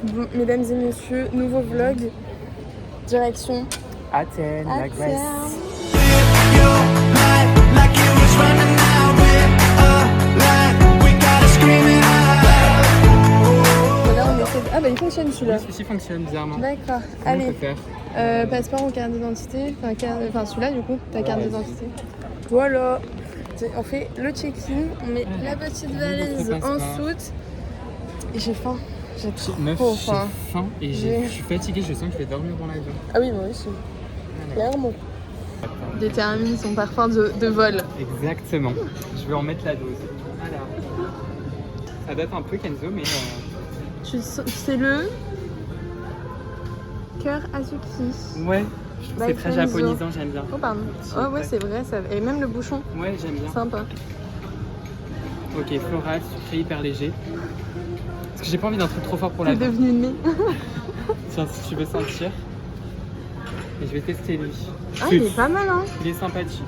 Bon, mesdames et messieurs, nouveau vlog. Direction Athènes, la Grèce. Là, on essaie de... Ah bah il fonctionne celui-là. Oui, celui-ci fonctionne bizarrement. D'accord. Comment Allez. on peut faire Passeport ou carte d'identité. Enfin celui-là du coup, ta carte d'identité. Voilà. On fait le check-in, on met la petite valise en soute. Et j'ai faim. J'ai trop faim. Et je suis fatiguée, je sens que je vais dormir dans l'avion. Ah oui, moi aussi. Clairement. Détermine son parfum de vol. Exactement. Je vais en mettre la dose. Voilà. Ça date un peu Kenzo, mais... C'est le cœur azuki. Ouais, je trouve que c'est très japonisant, j'aime bien. Oh pardon. Oh ouais, c'est vrai, ça... et même le bouchon. Ouais, j'aime bien. Sympa. Ok, floral, sucré, hyper léger. Parce que j'ai pas envie d'un truc trop fort pour la T'es devenu nez. Tiens, si tu veux sentir. Et je vais tester lui. Ah, il est pas mal, hein. Il est sympathique.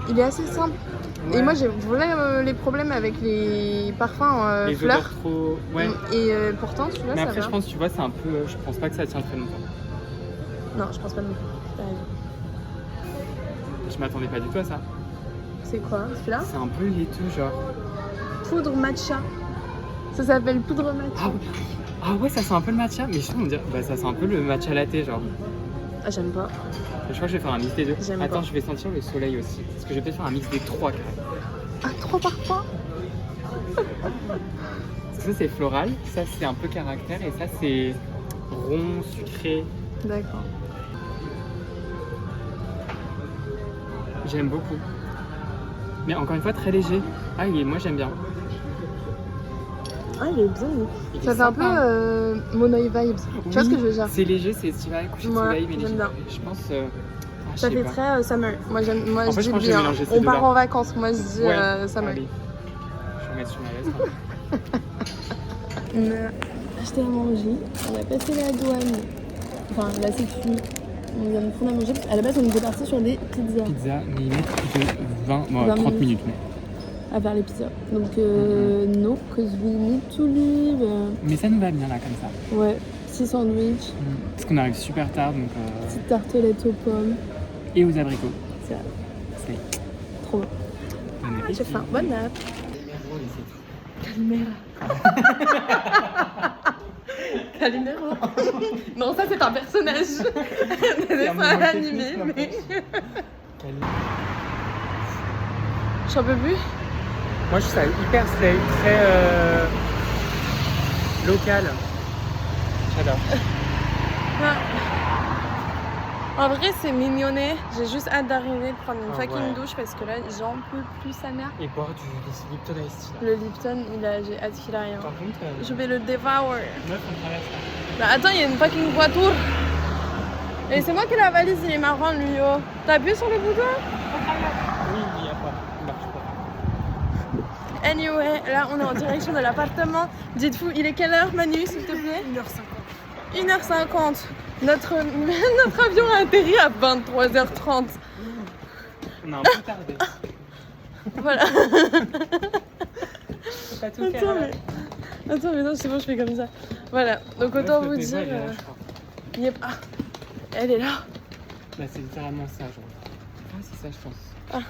Il est assez simple. Ouais. Et moi, j'ai vraiment les problèmes avec les parfums les fleurs. trop... Ouais. Et pourtant, celui-là, ça va. Mais après, je pense, tu vois, c'est un peu... je pense pas que ça tient très longtemps. Non, je pense pas non plus. Je m'attendais pas du tout à ça. C'est quoi, celui-là? C'est un peu laiteux, genre. Poudre matcha. Ça s'appelle poudre matcha. Ah ouais, ça sent un peu le matcha. Mais je trouve, on dirait... bah, ça sent un peu le matcha latte, genre. Ah, j'aime pas. Je crois que je vais faire un mix des deux. Attends, pas. je vais sentir le soleil aussi. Parce que je vais peut-être faire un mix des trois, carrément. Ah, 3 parfums. Ça, c'est floral. Ça, c'est un peu caractère. Et ça, c'est rond, sucré. D'accord. J'aime beaucoup. Mais encore une fois, très léger. Ah, moi, j'aime bien. Ah, il est bien. Ça fait un peu Monoï Vibes. Tu vois ce que je veux dire? C'est léger, c'est estival, coucher de soleil, mais léger. Bien. Je pense... ça fait très summer. Moi, je dis je bien. On part en vacances. Moi, je dis summer. Allez. Je vais mettre sur ma veste. On a acheté à manger. On a passé la douane. Enfin, la sécu. On vient de prendre à manger. À la base, on était parti sur des pizzas. Pizza, mais ils mettent plus de 20 30 minutes. Mais... à faire les pizzas. Donc, no, cause we need to leave. Mais ça nous va bien là, comme ça. Ouais, 6 sandwichs. Parce qu'on arrive super tard, donc... Petite tartelette aux pommes. Et aux abricots. C'est vrai. C'est trop bon. J'ai faim. Bonne app. Calimera. Calimero. Non, ça c'est un personnage. Des dessins animés, mais... J'en peux plus. Moi je trouve ça hyper slay, très local. J'adore. En vrai c'est mignonné. J'ai juste hâte d'arriver de prendre une fucking douche parce que là j'en peux plus sa mère. Et boire du Lipton Ice Tea. Le Lipton, j'ai hâte qu'il arrive. Par contre, je vais le dévorer. Meuf, on traverse là. Bah attends, il y a une fucking voiture. Et c'est moi qui ai la valise, il est marrant lui. Oh. T'as appuyé sur le bouton? Oui, il n'y a pas. Il marche pas. Anyway, là on est en direction de l'appartement. Dites-vous, il est quelle heure Manu s'il te plaît? 1h50. 1h50. Notre avion a atterri à 23h30. On a un peu tardé. Voilà. Faut pas tout faire. Attends, mais non, c'est bon, je fais comme ça. Voilà, donc autant vous dire... Yep. Ah, elle est là. Bah c'est littéralement ça, genre. Ah, c'est ça, je pense. Ah,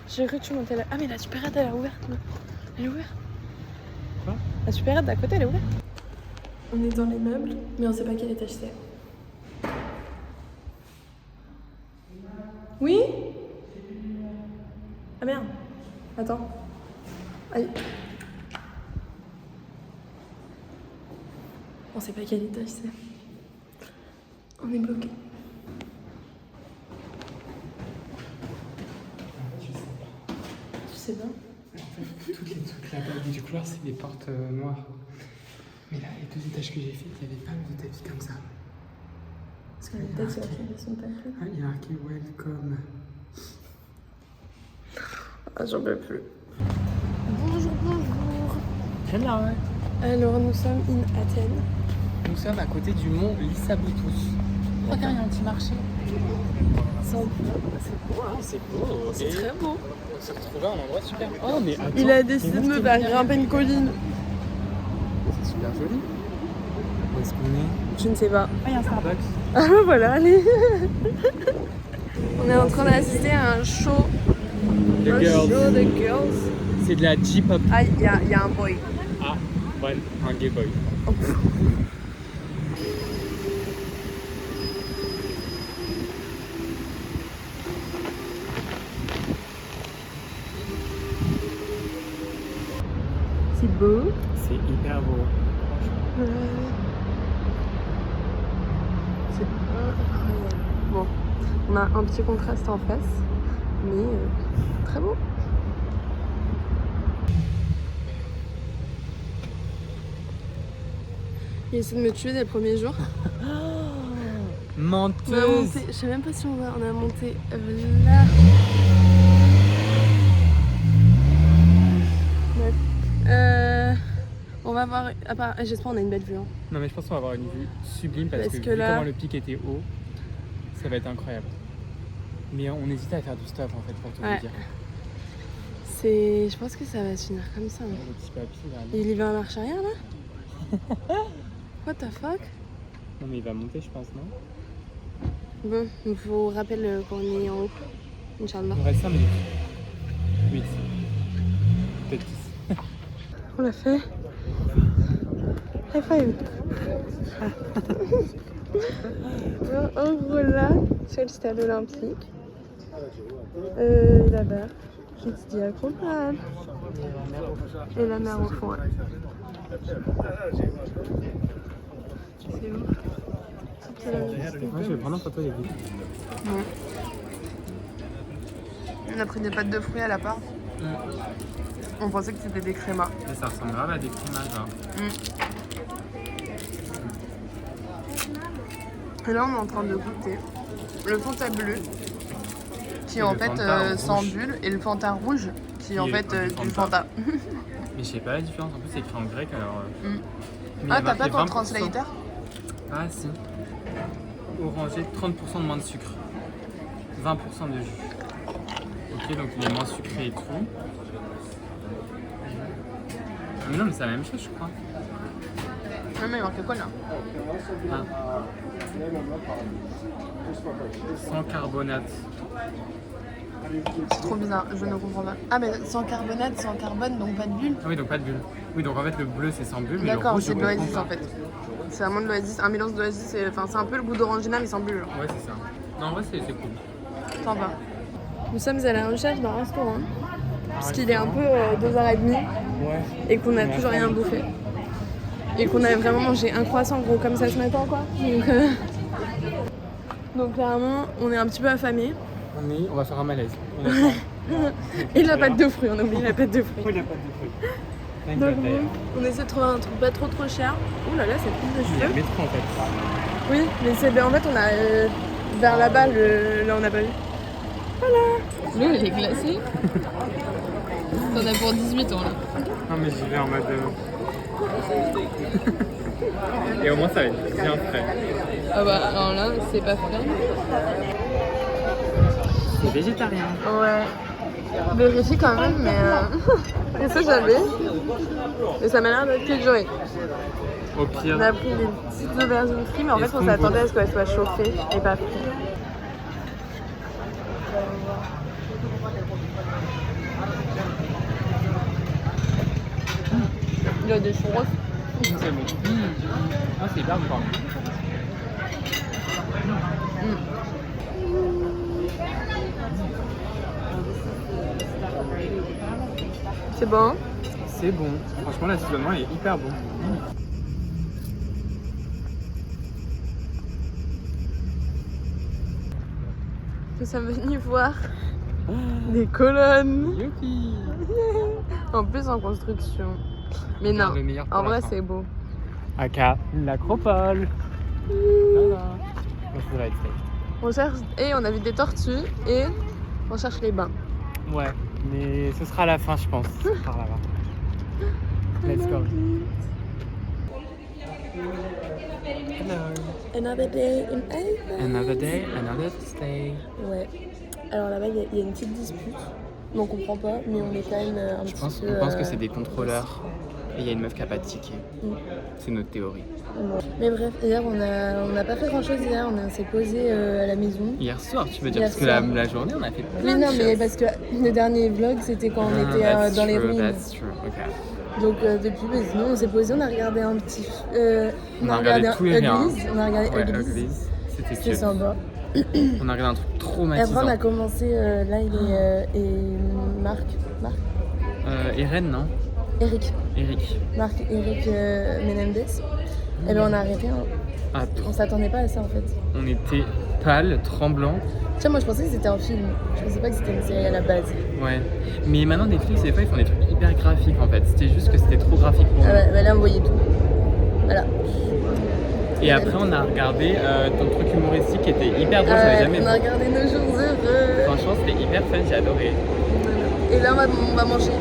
j'ai cru que tu montais là. Ah, mais la supérette, elle est ouverte. Elle est ouverte. Quoi? La supérette d'à côté, elle est ouverte. On est dans les meubles, mais on sait pas quel étage c'est. Oui? Ah merde. Attends. Aïe. On sait pas quel étage c'est. On est bloqué. Tu sais bien? En fait, toutes les trucs là-bas du couloir, c'est des portes noires. Mais là, les 2 étages que j'ai fait, il n'y avait pas de tapis comme ça. Parce que les têtes, ils sont pas plus. Ah, il y a marqué welcome. Ah, j'en peux plus. Bonjour, bonjour. Hello. Alors, nous sommes in Athènes. Nous sommes à côté du mont Lissaboutos. Regarde, il y a un petit marché. C'est beau. C'est beau. C'est très beau. On s'est retrouvé à un endroit super. Oh, mais attends. Il a décidé de me faire grimper une colline. C'est super joli. Où est-ce qu'on est? Je ne sais pas. Ah, il y a un Starbucks. Ah voilà, allez. On est en train d'assister à un show. The un Girls. show de girls. C'est de la J-pop. Ah, il y a un boy. Ah, ouais, un gay boy. C'est beau. C'est hyper beau. C'est incroyable. Bon, on a un petit contraste en face, mais très beau. Il essaie de me tuer dès le premier jour. On a Menteuse. monté, je sais même pas si on a monté là. Ouais. On va voir. J'espère qu'on a une belle vue. Hein. Non mais je pense qu'on va avoir une vue sublime parce que vu là... comment le pic était haut, ça va être incroyable. Mais on hésitait à faire du stop en fait pour tout vous dire. Je pense que ça va se finir comme ça. Hein. Le petit papier là. Il y va en marche arrière là. What the fuck? Non mais il va monter je pense, non? Bon, il faut rappeler qu'on est en haut. Inch'Allah. Il reste 5 minutes. 8. Peut-être 10. On l'a fait. High five. En gros là, c'est le stade olympique. Là-bas, qui se dit accompagne. Et la mer au fond. Ouais. C'est où? Moi je vais prendre en photo les vies. Bon. On a pris des pâtes de fruits à la part. On pensait que c'était des crémas. Mais ça ressemble grave à des crémas genre. Et là on est en train de goûter le Fanta bleu qui est en fait sans bulle et le Fanta rouge qui est en fait du Fanta. Mais je sais pas la différence, en plus c'est écrit en grec alors. Ah t'as pas ton translator? Ah si. Orangé, 30% de moins de sucre. 20% de jus. Ok donc il est moins sucré et tout. Mais non mais c'est la même chose je crois. Non mais il manque quoi là? Ah. Sans carbonate. C'est trop bizarre, je ne comprends pas. Ah mais sans carbonate, sans carbone, donc pas de bulle. Ah oui donc pas de bulle. Oui donc en fait le bleu c'est sans bulle. D'accord, c'est de l'oasis en fait. C'est vraiment de l'oasis, un mélange d'oasis, c'est un peu le goût d'orangina mais sans bulle. Genre. Ouais c'est ça. Non en vrai c'est cool. Sympa. Nous sommes à la recherche d'un restaurant. Puisqu'il est un peu 2h30 Ouais. et qu'on n'a toujours rien bouffé. Et qu'on a vraiment mangé un croissant gros comme ça ce matin quoi. Donc clairement on est un petit peu affamés. On va faire un malaise. Et la pâte de fruits, on a oublié la pâte de fruits. Oui la pâte de fruits. Donc on essaie de trouver un truc pas trop cher. Ouh là là c'est plus de Il y a cheveux. le métro en fait. Oui mais c'est en fait on a vers là-bas là on n'a pas vu. Voilà. L'eau elle est glacée. T'en as pour 18 ans là. Non mais j'y vais en mode... Et au moins ça va être bien frais. Ah bah alors là c'est pas frais. C'est végétarien. Ouais. Vérifie quand même mais ça j'avais. Et ça m'a l'air d'être éjoué. Au pire. On a pris des petites aubergines frites mais en fait on s'attendait à ce qu'elles soient chauffées et pas frites. Il y a des churros. C'est bon. Ah, c'est hyper bon. C'est bon. C'est bon. Franchement, l'assaisonnement est hyper bon. Nous sommes venus voir des colonnes. Youpi. En plus en construction. Mais non, Le meilleur pour en la vrai fin. c'est beau. Aka, l'acropole. Voilà. Donc, ça va être safe. On cherche et on a vu des tortues et on cherche les bains. Ouais, mais ce sera à la fin, je pense. Par là-bas. Let's go. Hello. Another day in Iceland. Another day, another stay. Ouais. Alors là-bas il y a une petite dispute. On comprend pas, mais on est quand même un petit peu... On pense que c'est des contrôleurs. Et il y a une meuf qui a pas de ticket. C'est notre théorie. Mais bref, hier on n'a pas fait grand chose hier, on s'est posé à la maison. Hier soir, tu veux dire, Hier parce que soir. la journée, on a fait Oui, plein de non, mais choses. parce que le dernier vlog c'était quand on était dans les ruines. That's true, ok. Donc depuis, bah, sinon on s'est posé, on a regardé un petit. On a regardé tous les liens. Uglies, on a regardé Ouais, Uglies. Uglies. C'était C'était cute. sympa. On a regardé un truc Et traumatisant. après on a commencé, là il est. Et Marc. Irène, non Eric. Eric Menendez. Et ben on a arrêté. Hein. Ah, On s'attendait pas à ça en fait. on était pâle, tremblant. Tiens, moi je pensais que c'était un film. Je pensais pas que c'était une série à la base. Ouais. Mais maintenant, Netflix, des fois, ils font des trucs hyper graphiques en fait. C'était juste que c'était trop graphique pour nous. Ah ouais, bah là on voyait tout. Voilà. Et après, on a regardé ton truc humoristique qui était hyper drôle, j'avais jamais On a vu. regardé Nos jours heureux. Franchement, c'était hyper fun, j'ai adoré. Et là on va manger.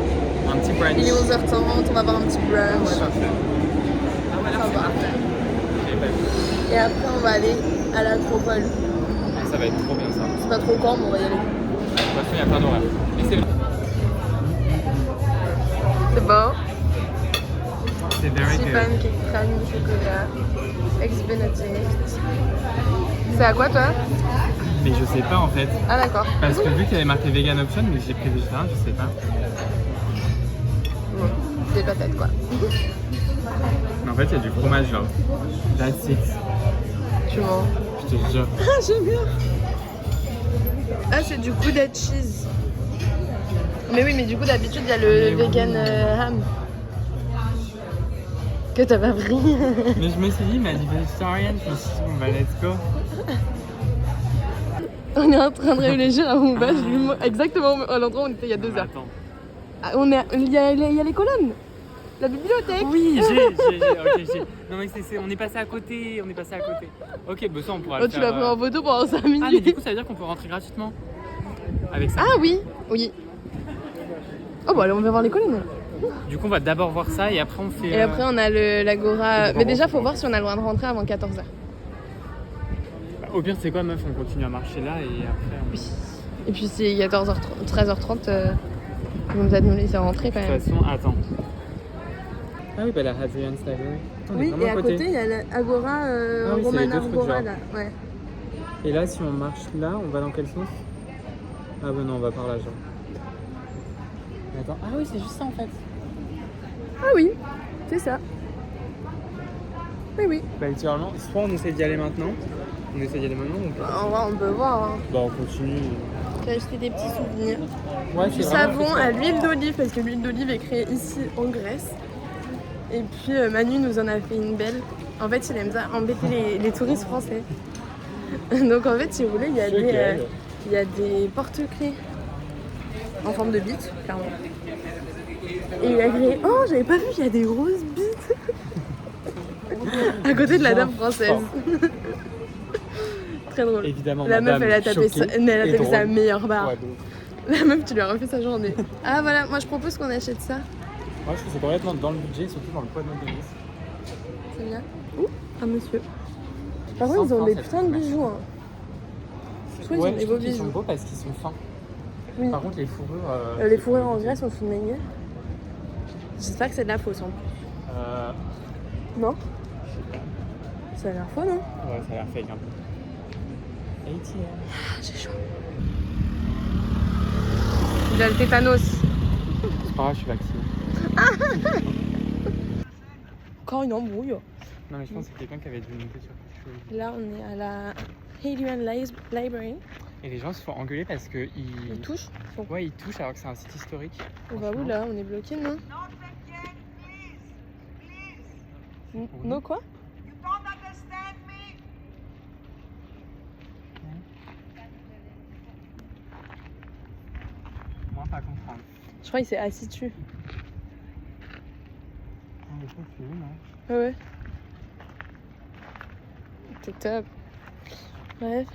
Un petit brunch. Il est 11h30, on va avoir un petit brunch. Parfait. Ah, voilà, Ça c'est va. parfait. J'ai pas vu. Et après on va aller à l'Acropole. Ah, ça va être trop bien ça. Je sais pas trop quand, mais on va y aller. De toute façon, il y a plein d'horaires. Et c'est C'est bon. very Petit good. pancake crème au chocolat. Ex-Benedict. C'est à quoi toi? Mais je sais pas en fait. Ah d'accord. Parce que vu qu'il y avait marqué vegan option, mais j'ai pris végétarien, je sais pas. Bon, des patates quoi. Mais en fait, il y a du fromage là. That's it. Tu mens. Je te jure. Ah j'aime bien. Ah c'est du Gouda cheese. Mais oui, mais du coup d'habitude il y a le Mais vegan ham. Que t'as pas pris. Mais je me suis dit, mais elle dit végétarienne, je me suis dit, bon bah let's go. On est en train de réfléchir à mon base, exactement à l'endroit où on était il y a 2 heures. Attends. Ah, il y a les colonnes, la bibliothèque. Oui, j'ai. Non mais on est passé à côté, Ok, bah ça on pourra Oh, le tu faire. l'as pris en photo pendant 5 minutes. Ah mais du coup ça veut dire qu'on peut rentrer gratuitement avec ça. Ah oui. Oh bah allez, on va voir les colonnes. Du coup on va d'abord voir ça et après on fait... Et après on a l'agora. le Mais déjà grand faut voir si on a le droit de rentrer avant 14h. Au pire c'est quoi meuf, on continue à marcher là et après on... Oui. Et puis c'est 14h30, 13h30, ils vont peut-être nous laisser rentrer quand De même. toute façon, attends. Ah oui, bah la Hadrian's Library. Attends, on est Oui, vraiment et à côté il y a l'agora oui, c'est les Romana deux trucs, Agora genre. là. Ouais. Et là, si on marche là, on va dans quel sens? Ah bah non, on va par là, genre. Attends, ah oui, c'est juste ça en fait. Ah oui, c'est ça. Oui. Bah littéralement, soit on essaie d'y aller maintenant, ou on peut... En vrai on peut voir. Hein. Bah on continue. J'ai acheté des petits souvenirs. Ouais, Du savon à l'huile d'olive, parce que l'huile d'olive est créée ici en Grèce. Et puis Manu nous en a fait une belle. En fait, il aime ça embêter les touristes français. Donc en fait, si vous voulez, il y a des porte-clés en forme de bite, clairement. Et il a créé... Oh, j'avais pas vu, il y a des grosses bites à côté de la dame française. Très drôle. Évidemment, La meuf, madame elle a tapé, choquée et sa drôle. meilleure barre. Ouais, de ouf. La meuf, tu lui as refait sa journée. Ah voilà, moi je propose qu'on achète ça. Moi je trouve que c'est complètement dans le budget, surtout dans le poids de notre devise. C'est bien. Ouh, un monsieur. Par contre, ils ont des putains de bijoux. Hein. Je trouve qu'ils ont des beaux Ils sont bijoux. beaux parce qu'ils sont fins. Oui. Par contre, les fourrures... Les fourrures en Grèce, on se fout de ma gueule. J'espère que c'est de la fausse en plus. Non? Ça a l'air faux, non? Ouais, ça a l'air fake un peu. ATM. Ah, j'ai chaud. Il a le tétanos. C'est pas grave, je suis vacciné. Quand une embrouille. Non, mais je pense que c'est quelqu'un qui avait dû monter sur quelque chose. Là, on est à la Hadrian Library. Et les gens se font engueuler parce que Ils touchent. Ouais, ils touchent alors que c'est un site historique. On va où là? On est bloqué, non? No quoi? Moi, pas comprendre. Je crois qu'il s'est assis dessus. Mais je crois que c'est où, non? Ouais. C'est top. Bref.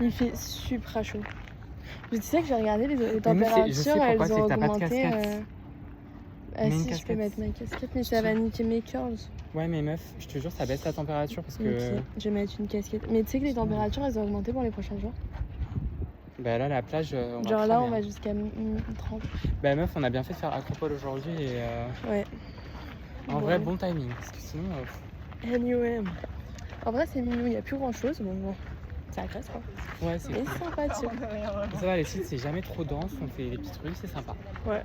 Il fait super chaud. Je disais que j'ai regardé les températures, je sais elles pourquoi, ont c'est que t'as pas de augmenté. casquette. Ah Mets une si, je peux casquette. mettre ma casquette, mais ça va niquer mes curls. Ouais, mais meuf, je te jure, ça baisse la température parce que. Ok, je vais mettre une casquette. Mais tu sais que les températures, elles ont augmenté pour les prochains jours. Bah là, la plage, on va Genre là, on crever, va hein. jusqu'à 30. Bah meuf, on a bien fait de faire Acropole aujourd'hui et Ouais. En vrai, bon timing, parce que sinon... Anyway. En vrai, c'est mignon, il n'y a plus grand chose. Bon, ça agresse quoi. Ouais, c'est Mais cool. sympathique. Ça va, les sites, c'est jamais trop dense, on fait des petits trucs, c'est sympa. Ouais,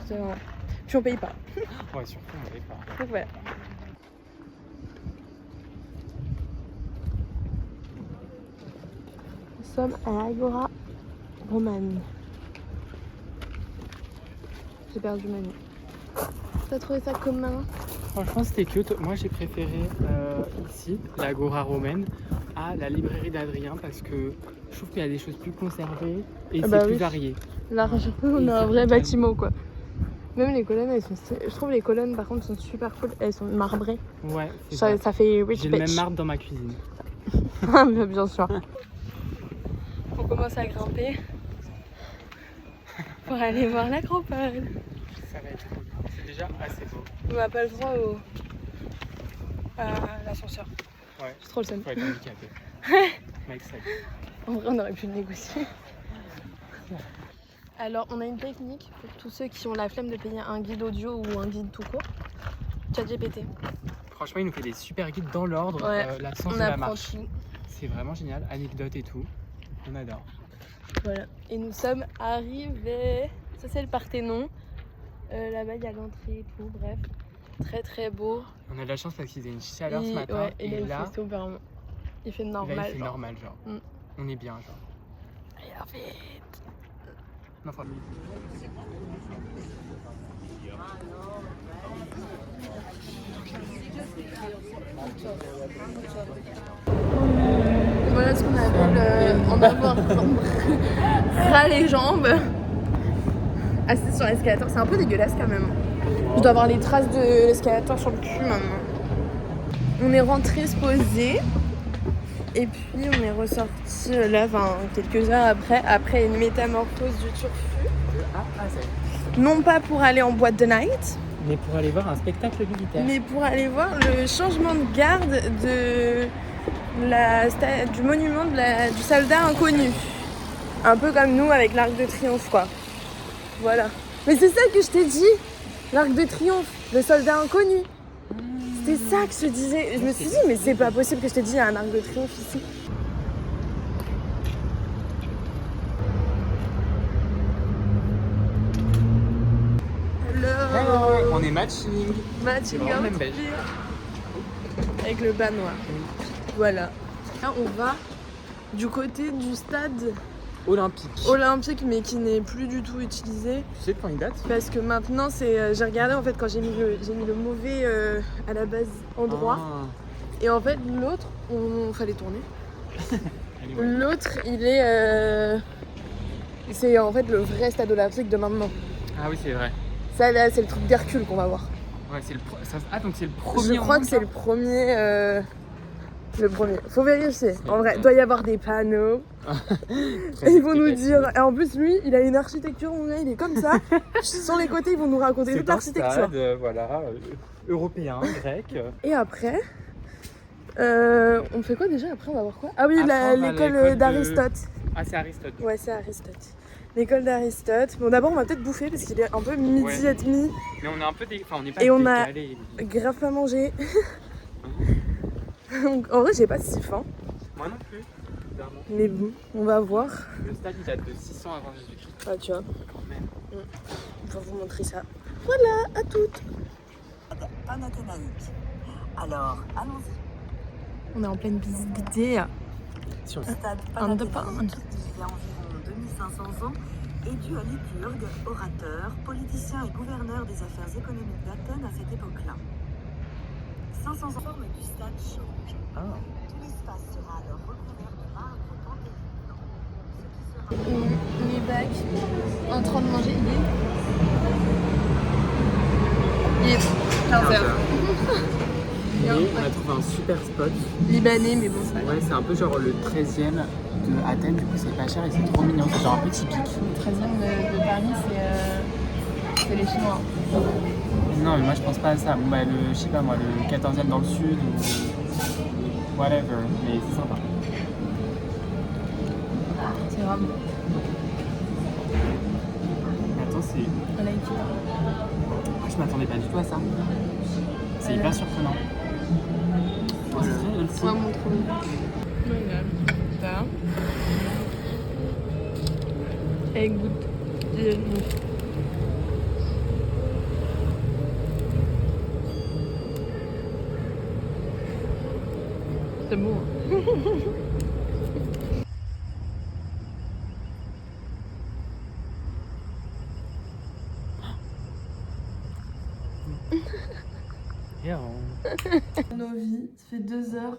c'est vrai. Puis on paye pas. Ouais, surtout, on paye pas. Donc voilà. Nous sommes à l'Agora Romane. J'ai perdu ma nuit. T'as trouvé ça comment? Franchement, c'était cute. Moi, j'ai préféré ici, l'Agora romaine, à la librairie d'Adrien parce que je trouve qu'il y a des choses plus conservées et Ah c'est bah plus oui. varié. Large, on a un vrai bâtiment quoi. Même les colonnes, elles sont je trouve les colonnes par contre sont super cool. Elles sont marbrées. Ouais, c'est ça. Ça fait rich J'ai le même bitch. marbre dans ma cuisine. Bien sûr. On commence à grimper pour aller voir l'acropole. Ça va être cool. C'est déjà assez beau. On n'a pas le droit à l'ascenseur. Ouais. C'est trop le seum. Faut être handicapé. Mec, ça. En vrai, on aurait pu le négocier. Alors, on a une technique pour tous ceux qui ont la flemme de payer un guide audio ou un guide tout court. ChatGPT. Franchement, il nous fait des super guides dans l'ordre, Ouais. l'absence On de la apprend marche. tout. C'est vraiment génial, anecdotes et tout. On adore. Voilà. Et nous sommes arrivés. Ça, c'est le Parthénon. Là-bas, il y a l'entrée et tout. Bref, très très beau. On a de la chance parce qu'il faisait une chaleur ce Et, matin. ouais, et là, il là, fait super. Il fait là, normal. il fait genre. normal, genre. Mm. On est bien, genre. Regarde vite. Non, enfin, Voilà ce qu'on appelle en avoir ras les jambes. Assis sur l'escalator, c'est un peu dégueulasse quand même. Je dois avoir les traces de l'escalator sur le cul maintenant. On est rentré se poser. Et puis on est ressorti là, quelques heures après une métamorphose du turfu. Non pas pour aller en boîte de night, mais pour aller voir un spectacle militaire. mais pour aller voir le changement de garde du monument du soldat inconnu. Un peu comme nous avec l'Arc de Triomphe quoi. Voilà. Mais c'est ça que je t'ai dit, l'Arc de Triomphe, le soldat inconnu. C'était ça que je te disais. Je me suis dit mais c'est pas possible que je t'ai dit il y a un Arc de Triomphe ici. Hello. On est matching. Matching vraiment même outfit. beige. Avec le bas noir. Voilà. Là, on va du côté du stade olympique, mais qui n'est plus du tout utilisé. Tu sais de quand il date? Parce que maintenant, j'ai regardé en fait quand j'ai mis le mauvais à la base endroit. Et en fait, l'autre, fallait tourner. Anyway. L'autre, il est. C'est en fait le vrai stade olympique de maintenant. Ah oui, c'est vrai. Ça, là, c'est le truc d'Hercule qu'on va voir. Ouais, c'est donc c'est le premier. Je crois que c'est le premier. Le premier. Faut vérifier. En vrai, il doit y avoir des panneaux. Et ils vont nous dire. Et en plus, lui, il a une architecture, mon gars, il est comme ça. Sur les côtés, ils vont nous raconter toute l'architecture. Voilà, européen, grec. Et après, on fait quoi déjà? Après, on va voir quoi? Ah oui, Après, on va à l'école l'école d'Aristote. Ah, c'est Aristote. Ouais, c'est Aristote. L'école d'Aristote. Bon, d'abord, on va peut-être bouffer parce qu'il est un peu midi et demi. Mais on est un peu enfin, on n'est pas Et on a décalé. grave pas mangé. Donc, en vrai, j'ai pas si faim. Moi non plus, bizarrement. Mais bon, on va voir. Le stade il date de 600 avant Jésus-Christ. Ah, tu vois. Quand même. On va vous montrer ça. Voilà, à toutes. Panathinaïque. Alors, allons-y. On est en pleine visite guidée. Sur le Stade On the Panathinaïque, pond. il y a environ 2500 ans, est dû à Lycurgue, orateur, politicien et gouverneur des affaires économiques d'Athènes à cette époque-là. 500 ans, la forme du stade change. Tout l'espace sera alors recouvert de marbre panthéon. Ce qui sera... Les bacs en train de manger. Il est 15h. Et on a trouvé un super spot. Libanais, mais bon, ça va. Ouais, c'est un peu genre le 13e de Athènes, du coup c'est pas cher et c'est trop mignon, c'est genre un peu typique. Le 13e de Paris, c'est les Chinois. Non, mais moi je pense pas à ça. Bon, bah, je sais pas moi, le 14e dans le sud ou whatever, mais c'est sympa. C'est grave. Attends, c'est... On a été Je m'attendais pas du tout à ça. C'est hyper surprenant. Voilà. Ouais, mon trop. Voilà. Et goûte. C'est bon. Nos vies, ça fait 2 heures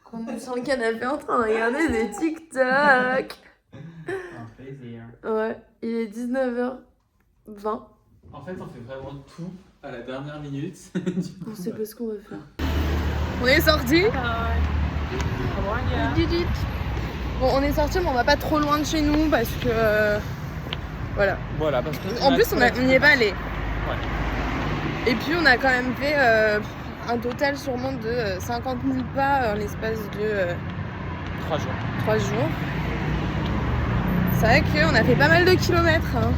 qu'on est sur le canapé en train de regarder des TikTok. Un plaisir. Ouais, il est 19h20. En fait, on fait vraiment tout à la dernière minute. On sait pas ce qu'on va faire. On est sortis. Bon, on est sortis, mais on va pas trop loin de chez nous parce que. Voilà. Voilà, parce que. En plus, on n'y est pas allé. Ouais. Et puis, on a quand même fait un total sûrement de 50 000 pas en l'espace de 3 jours. 3 jours. C'est vrai qu'on a fait pas mal de kilomètres. Hein.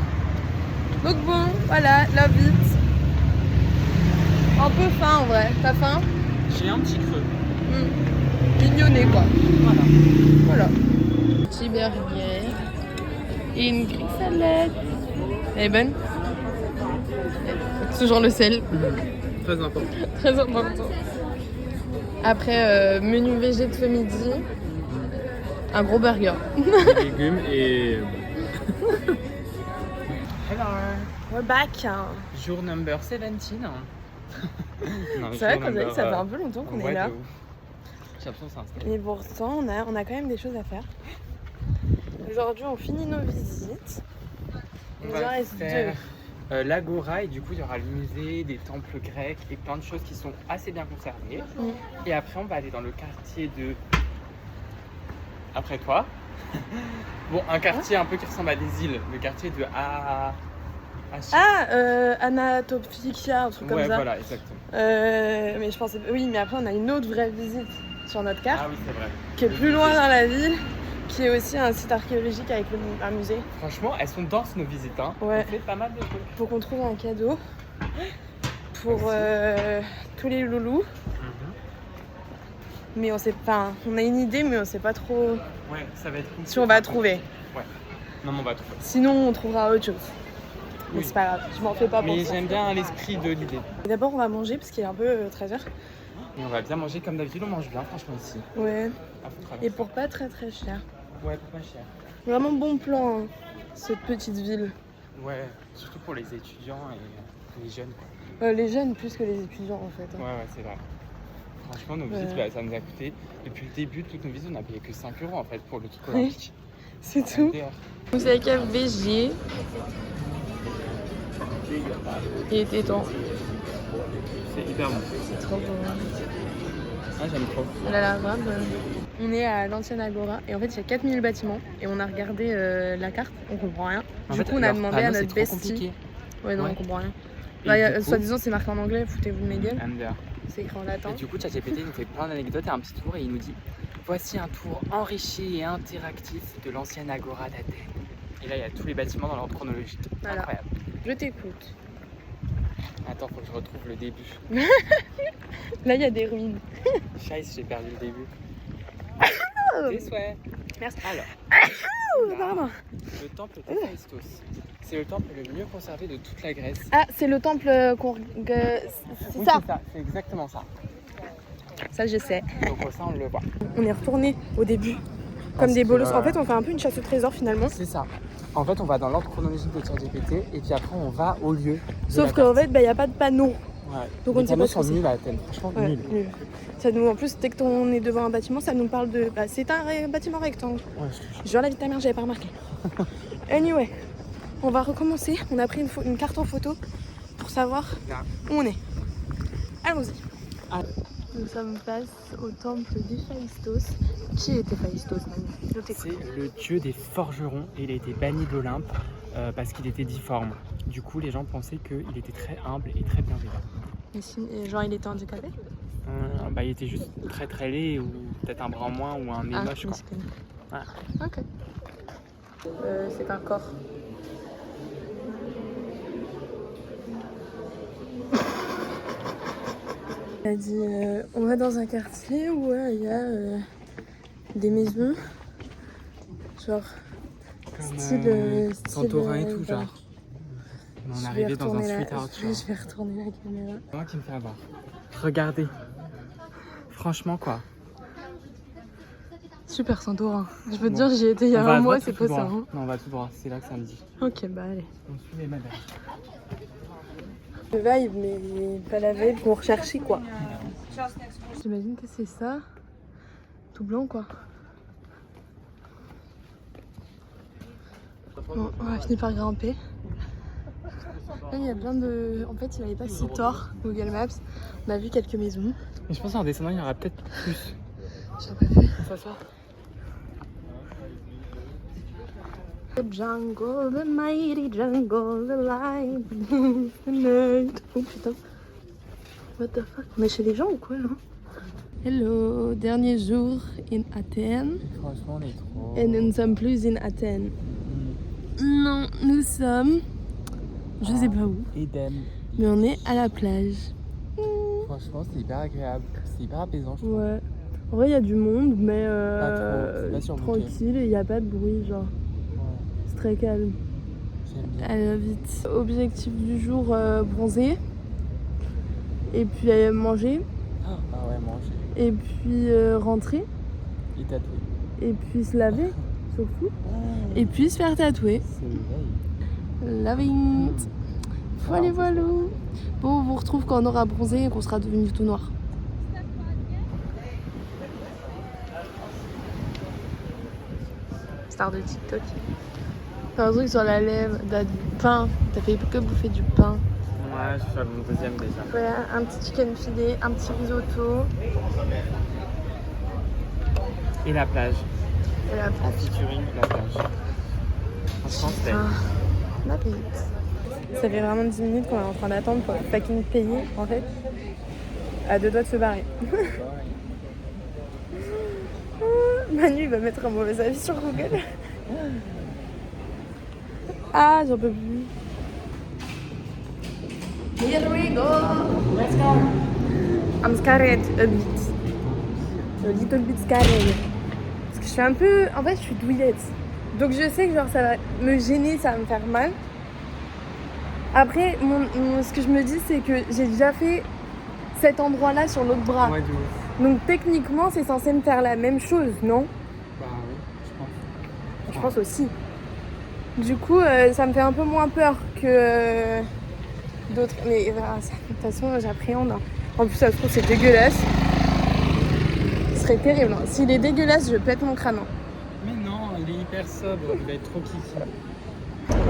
Donc bon, voilà, love it. Un peu faim en vrai. T'as faim? J'ai un petit creux. Mignonné quoi. Voilà. Voilà. Petit burger. Et une grille salade. Elle est bonne? Toujours le sel. Très important. Très important. Après, menu végé de ce midi. Un gros burger. Des légumes et. Hello. We're back. Jour number 17. Non, C'est vrai qu'on dirait que ça fait un peu longtemps qu'on est là. J'ai l'impression que c'est installé. Mais pourtant, on a quand même des choses à faire. Aujourd'hui, on finit nos visites. Il nous en reste 2. L'Agora, et du coup il y aura le musée des temples grecs et plein de choses qui sont assez bien conservées. Et après on va aller dans le quartier de... Après toi. Bon, un quartier un peu qui ressemble à des îles, le quartier de Anatopica, un truc comme ouais, ça. Voilà, exactement. Mais je pensais... Oui, mais après on a une autre vraie visite sur notre carte. Ah oui, c'est vrai. Qui est plus loin dans la ville, qui est aussi un site archéologique avec un musée. Franchement, elles sont denses nos visites, hein. Ouais. On fait pas mal de trucs. Faut qu'on trouve un cadeau pour tous les loulous. Mais on sait pas, on a une idée, mais on sait pas trop Ouais, ça va être compliqué. si on va trouver. Ouais. Non, mais on va trouver. Sinon, on trouvera autre chose. Mais Oui. c'est pas grave, je m'en fais pas pour Mais ça. j'aime bien l'esprit de l'idée. D'abord, on va manger parce qu'il est un peu 13h. Et on va bien manger comme d'habitude, on mange bien franchement ici. Ouais. Ah, faut travailler. Et pour pas très cher. Ouais, pour pas cher. Vraiment bon plan, hein, cette petite ville. Ouais, surtout pour les étudiants et les jeunes. Quoi. Les jeunes plus que les étudiants en fait. Ouais, c'est vrai. Franchement, nos visites, ça nous a coûté, depuis le début de toutes nos visites, on a payé que 5 € en fait pour le truc olympique. C'est tout. Vous avez qu'à VG. Il était temps. C'est hyper bon. C'est trop beau. Ah, j'aime trop. Elle a l'air grave. On est à l'ancienne Agora et en fait il y a 4000 bâtiments et on a regardé la carte, on comprend rien. Du coup on a demandé à notre bestie. Ouais non, on comprend rien. Bah, soi-disant c'est marqué en anglais, foutez-vous de mes gueules. C'est écrit en latin. Et du coup ChatGPT nous fait plein d'anecdotes et un petit tour et il nous dit: voici un tour enrichi et interactif de l'ancienne Agora d'Athènes. Et là il y a tous les bâtiments dans l'ordre chronologique. Voilà. Incroyable. Je t'écoute. Attends, faut que je retrouve le début. Là il y a des ruines. Scheiße, j'ai perdu le début. Tes souhaits. Merci. Alors, Pardon. le temple d'Héphaïstos. C'est le temple le mieux conservé de toute la Grèce. Ah, c'est le temple qu'on... C'est Oui, ça. c'est ça, c'est exactement ça. Ça je sais. Donc ça on le voit. On est retourné au début. Comme des bolos. En fait on fait un peu une chasse au trésor finalement. C'est ça. En fait on va dans l'ordre chronologique de ChatGPT et puis après on va au lieu. Sauf qu'en fait il n'y a pas de panneau. Ouais. Donc les on ne sait panneaux pas ce que sont c'est. nuls à Athènes, franchement Ouais, nuls. nul. Ça nous, en plus, dès qu'on est devant un bâtiment, ça nous parle de... Bah, c'est un bâtiment rectangle. Ouais, je te jure. Genre la vie de ta mère, j'avais pas remarqué. Anyway, on va recommencer. On a pris une carte en photo pour savoir où on est. Allons-y. Ah. Nous sommes face au temple d'Héphaïstos. Qui est Héphaïstos, Manu ? C'est le dieu des forgerons et il a été banni d'Olympe parce qu'il était difforme. Du coup les gens pensaient qu'il était très humble et très bienveillant. Et genre il était handicapé ? Bah, il était juste très très laid ou peut-être un bras en moins ou un nez moche quoi. Ok. C'est un corps. Il a dit on va dans un quartier où il y a des maisons, genre Comme style Santorin et tout, voilà. genre. On est Je arrivé vais dans un retourner street art, genre. Je vais retourner la caméra. C'est moi qui me fait avoir. Regardez. Franchement, quoi. Super Santorin. Je peux te Bon. dire, j'y étais il y a On va à un mois, droite ou c'est tout pas ça. droit Hein. Non, on va tout droit, c'est là que ça me dit. Ok, bah allez. On suit les madères. Le vibe, mais pas la vibe qu'on recherchait quoi. J'imagine que c'est ça. Tout blanc quoi. Bon, on va finir par grimper. Là, il y a plein de. En fait, il n'avait pas si tort, Google Maps. On a vu quelques maisons. Mais je pense qu'en descendant, il y aura peut-être plus. J'ai pas vu. Ça. The jungle, the mighty jungle, the light, the night. Oh putain. What the fuck? On est chez les gens ou quoi là? Hello, dernier jour in Athènes. Franchement, on est trop. Et nous ne sommes plus in Athènes. Non, nous sommes. Je sais pas où. Edem. Mais on est à la plage. Franchement, c'est hyper agréable. C'est hyper apaisant, je trouve. Ouais. En vrai, il y a du monde, mais Pas trop, c'est pas surbooké. tranquille et il n'y a pas de bruit, genre. Ouais, C'est très calme. j'aime bien. Allez, vite. Objectif du jour, bronzer. Et puis manger. Ah ouais, manger. Et puis rentrer. Et tatouer. Et puis se laver, surtout. Et puis se faire tatouer. C'est l'éveil. Loving it. Voilà, voilà. Bon, on vous retrouve quand on aura bronzé et qu'on sera devenu tout noir. Star de TikTok. T'as un truc sur la lèvre, t'as du pain. T'as fait que bouffer du pain. Ouais, je suis à mon deuxième déjà. Voilà, un petit chicken filet, un petit risotto. Et la plage. Et la En featuring, la plage. Franchement, c'était. La vite. Ça fait vraiment 10 minutes qu'on est en train d'attendre pour fucking payer, en fait. À deux doigts de se barrer. Manu, il va mettre un mauvais avis sur Google. Ah, j'en peux plus. Here we go. Let's go. I'm scared a bit. A little bit scared. Parce que je suis un peu... En fait, je suis douillette. Donc je sais que genre ça va me gêner, ça va me faire mal. Après, ce que je me dis, c'est que j'ai déjà fait cet endroit-là sur l'autre bras. Ouais, de ouf. Donc techniquement, c'est censé me faire la même chose, non? Bah oui, je pense. Je pense aussi. Du coup, ça me fait un peu moins peur que d'autres. Mais de toute façon, j'appréhende. En plus, ça se trouve, c'est dégueulasse. Ce serait terrible. Hein. S'il est dégueulasse, je pète mon crâne. Mais non, il est hyper sobre, il va être trop kiki.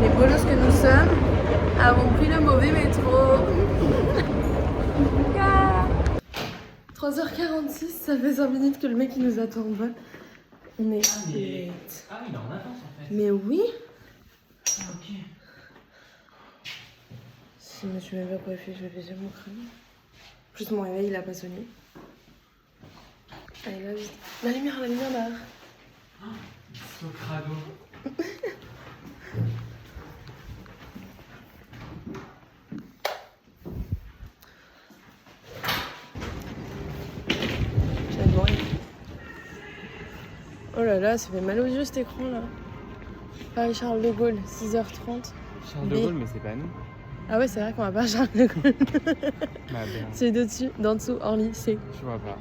Les bolos que nous sommes avons pris le mauvais métro. 3h46, ça fait 5 minutes que le mec il nous attend en bas. On est late. Ah, il est en avance en fait. Mais oui. Ok. Si je me suis même pas coiffée, je vais baiser mon crâne. Juste mon réveil, il a pas sonné. Allez, là, vite. La lumière là. So crado. Oh là là, ça fait mal aux yeux cet écran là. Paris Charles de Gaulle, 6h30. Charles de Gaulle, mais c'est pas nous. Ah ouais, c'est vrai qu'on va pas Charles de Gaulle. Bah bien. C'est dessus, d'en dessous, Orly, c'est. Je vois pas.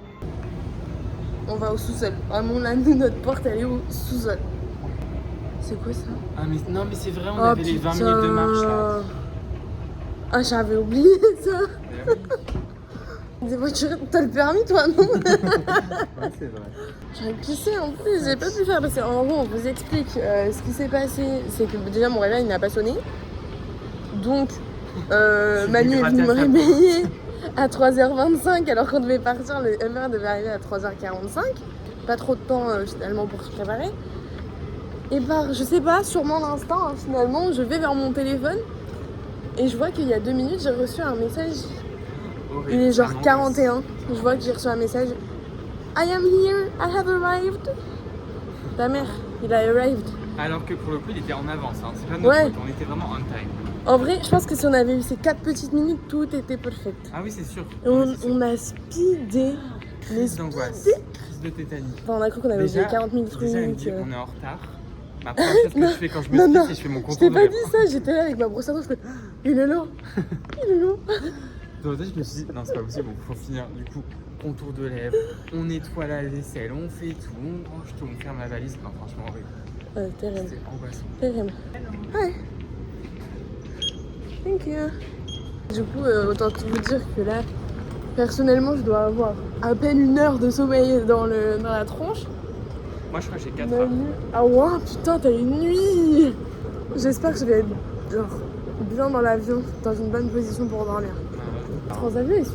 On va au sous-sol. Vraiment là, nous, notre porte elle est au sous-sol. C'est quoi ça? Ah mais non mais c'est vrai, on avait les 20 minutes de marche là. Ah j'avais oublié ça. Des voitures, t'as le permis toi, non? Ouais, c'est vrai. J'aurais pissé en plus, j'ai pas pu faire parce qu'en gros on vous explique ce qui s'est passé, c'est que déjà mon réveil n'a pas sonné. Donc Manu est venu me réveiller à 3h25 alors qu'on devait partir, le MR devait arriver à 3h45. Pas trop de temps finalement pour se préparer. Et par, je sais pas, sûrement l'instinct, hein, finalement, je vais vers mon téléphone et je vois qu'il y a 2 minutes j'ai reçu un message. Il est genre 41. Je vois que j'ai reçu un message. I am here, I have arrived. Ta mère, il a arrived. Alors que pour le coup, il était en avance. Hein. C'est pas notre faute, on était vraiment on time. En vrai, je pense que si on avait eu ces 4 petites minutes, tout était perfect. Ah oui, c'est sûr. Et on a speedé. Crise d'angoisse, crise de tétanie. Enfin, on a cru qu'on avait oublié 40 000 trucs. Déjà, elle me dit on est en retard. Ma première chose que je fais quand je me non, speed, c'est je fais mon Je contour t'ai de pas lèvres. dit ça, j'étais là avec ma brosse à dents, je fais il est long, il est long. Donc je me suis dit non, c'est pas possible, il faut finir. Du coup, contour de lèvres, on nettoie la vaisselle, on fait tout, on range tout, on ferme la valise. Non, franchement, oui. Terrible. C'est angoissant. Terrible. Hi. Thank you. Du coup, autant vous dire que là, personnellement, je dois avoir à peine 1 heure de sommeil dans la tronche. Moi, je crois que j'ai 4 heures. Ah ouais, putain, t'as une nuit. J'espère que je vais être genre bien dans l'avion, dans une bonne position pour dormir. Les avions,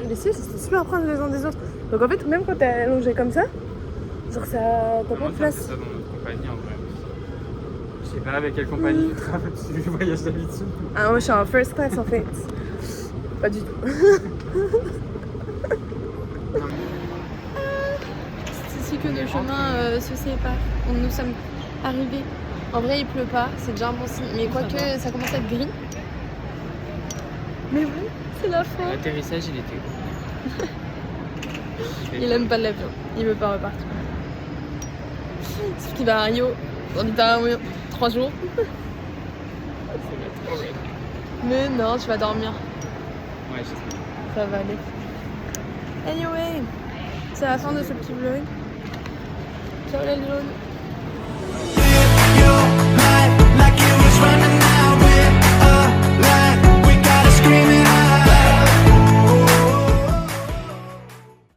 les sièges, ils sont super proches les uns des autres. Donc en fait, même quand t'es allongé comme ça, genre ça, t'as pas de place. C'est ça dans notre compagnie en vrai. Je sais pas avec quelle compagnie tu voyages d'habitude. Ah, moi je suis en first class en fait. Pas du tout. C'est ici que nos chemins se séparent. Nous sommes arrivés. En vrai, il pleut pas, c'est déjà un bon signe. Mais quoique, ça commence à être gris. Mais oui, c'est la fin. L'atterrissage, il était où? Il aime pas l'avion, il veut pas repartir. Sauf qu'il va à Rio dans littéralement 3 jours. Mais non, tu vas dormir. Ouais, j'espère. Ça va aller. Anyway, c'est la fin de ce petit vlog. Ciao les jaunes.